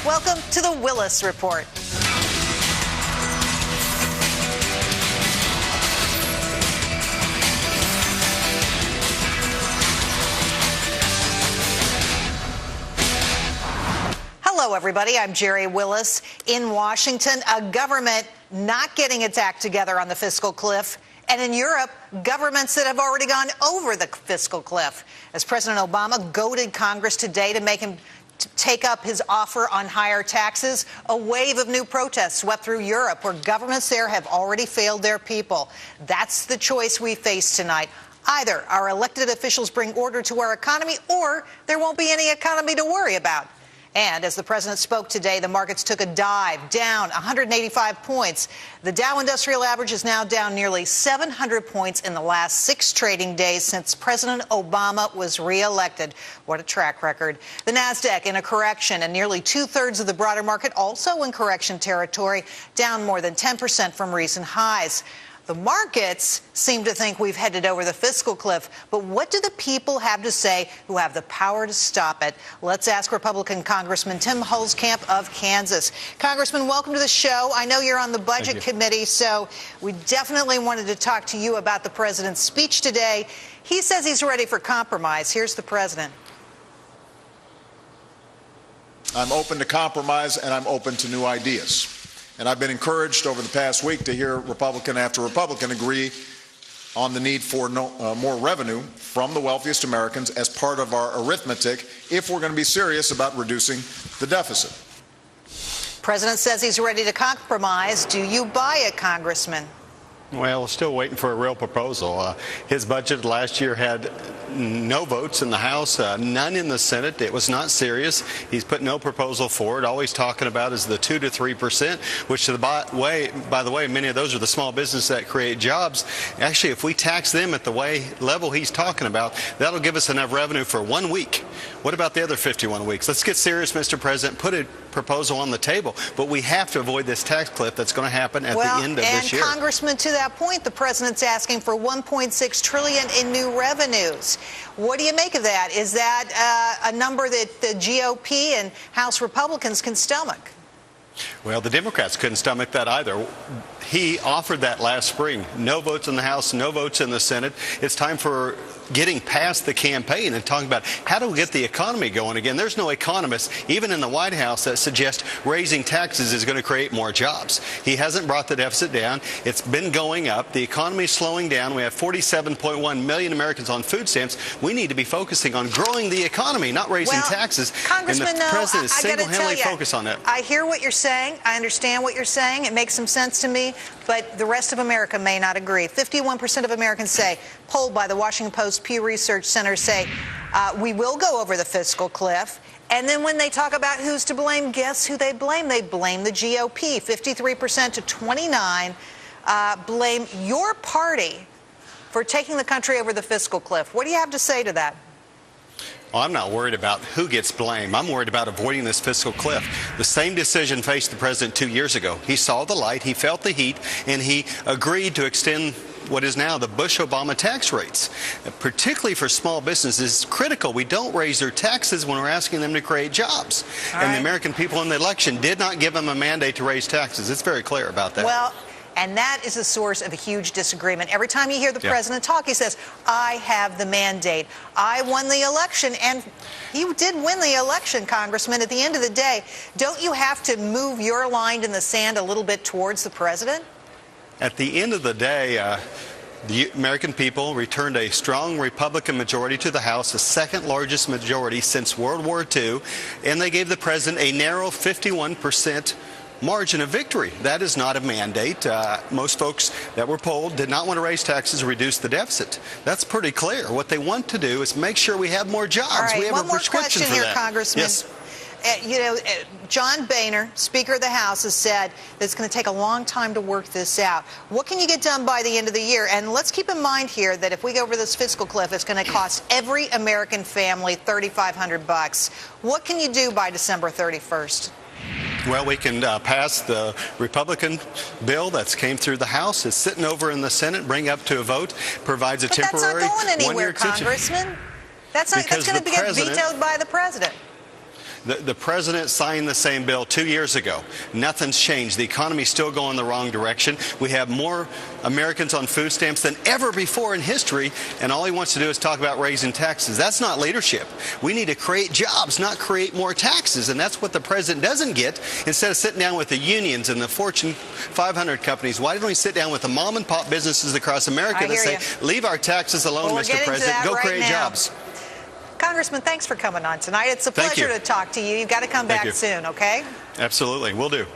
Welcome to the Willis Report. Hello, everybody. I'm Jerry Willis. In Washington, a government not getting its act together on the fiscal cliff. And in Europe, governments that have already gone over the fiscal cliff. As President Obama goaded Congress today to make him take up his offer on higher taxes, a wave of new protests swept through Europe, where governments there have already failed their people. That's the choice we face tonight. Either our elected officials bring order to our economy, or there won't be any economy to worry about. And as the president spoke today, the markets took a dive, down 185 points. The Dow Industrial Average is now down nearly 700 points in the last 6 trading days since President Obama was reelected. What a track record. The Nasdaq in a correction, and nearly 2/3 of the broader market also in correction territory, down more than 10% from recent highs. The markets seem to think we've headed over the fiscal cliff, but what do the people have to say who have the power to stop it? Let's ask Republican Congressman Tim Huelskamp of Kansas. Congressman, welcome to the show. I know you're on the Budget Committee, so we definitely wanted to talk to you about the president's speech today. He says he's ready for compromise. Here's the president. I'm open to compromise, and I'm open to new ideas. And I've been encouraged over the past week to hear Republican after Republican agree on the need for more revenue from the wealthiest Americans as part of our arithmetic if we're going to be serious about reducing the deficit. President says he's ready to compromise. Do you buy it, Congressman? Well, we're still waiting for a real proposal. His budget last year had no votes in the House, none in the Senate. It was not serious. He's put no proposal forward. All he's talking about is the 2 to 3%, which, by the way, many of those are the small businesses that create jobs. Actually, if we tax them at the level he's talking about, that'll give us enough revenue for 1 week. What about the other 51 weeks? Let's get serious, Mr. President. Put a proposal on the table. But we have to avoid this tax cliff that's going to happen at the end of this year. Congressman, to that point, the president's asking for $1.6 trillion in new revenues. What do you make of that? Is that a number that the GOP and House Republicans can stomach? Well, the Democrats couldn't stomach that either. He offered that last spring. No votes in the House, no votes in the Senate. It's time for getting past the campaign and talking about how do we get the economy going again. There's no economist, even in the White House, that suggests raising taxes is going to create more jobs. He hasn't brought the deficit down. It's been going up. The economy is slowing down. We have 47.1 million Americans on food stamps. We need to be focusing on growing the economy, not raising taxes. Congressman, and the president is single-handedly focused on that. I hear what you're saying. I understand what you're saying. It makes some sense to me. But the rest of America may not agree. 51% of Americans say, polled by the Washington Post Pew Research Center, say we will go over the fiscal cliff. And then when they talk about who's to blame, guess who they blame? They blame the GOP. 53% to 29% blame your party for taking the country over the fiscal cliff. What do you have to say to that? Well, I'm not worried about who gets blamed. I'm worried about avoiding this fiscal cliff. The same decision faced the president 2 years ago. He saw the light, he felt the heat, and he agreed to extend what is now the Bush-Obama tax rates. Particularly for small businesses, it's critical we don't raise their taxes when we're asking them to create jobs. And the American people in the election did not give them a mandate to raise taxes. It's very clear about that. Well, and that is the source of a huge disagreement. Every time you hear the president talk, he says, I have the mandate. I won the election. And you did win the election, Congressman. At the end of the day, don't you have to move your line in the sand a little bit towards the president? At the end of the day, the American people returned a strong Republican majority to the House, the second largest majority since World War II, and they gave the president a narrow 51% margin of victory. That is not a mandate. Most folks that were polled did not want to raise taxes or reduce the deficit. That's pretty clear. What they want to do is make sure we have more jobs. All right, we have one a more prescription question for here, that. Congressman. Yes. John Boehner, Speaker of the House, has said that it's going to take a long time to work this out. What can you get done by the end of the year? And let's keep in mind here that if we go over this fiscal cliff, it's going to cost every American family $3,500. What can you do by December 31st? Well, we can pass the Republican bill that's came through the House. It's sitting over in the Senate, bring up to a vote, provides a temporary one-year extension. But that's not going anywhere, Congressman. That's going to get vetoed by the president. The president signed the same bill 2 years ago. Nothing's changed. The economy's still going the wrong direction. We have more Americans on food stamps than ever before in history, and all he wants to do is talk about raising taxes. That's not leadership. We need to create jobs, not create more taxes, and that's what the president doesn't get. Instead of sitting down with the unions and the Fortune 500 companies, why don't we sit down with the mom and pop businesses across America that say, leave our taxes alone, well, Mr. President, go create jobs. Congressman, thanks for coming on tonight. It's a pleasure to talk to you. You've got to come back soon, okay? Absolutely. Will do.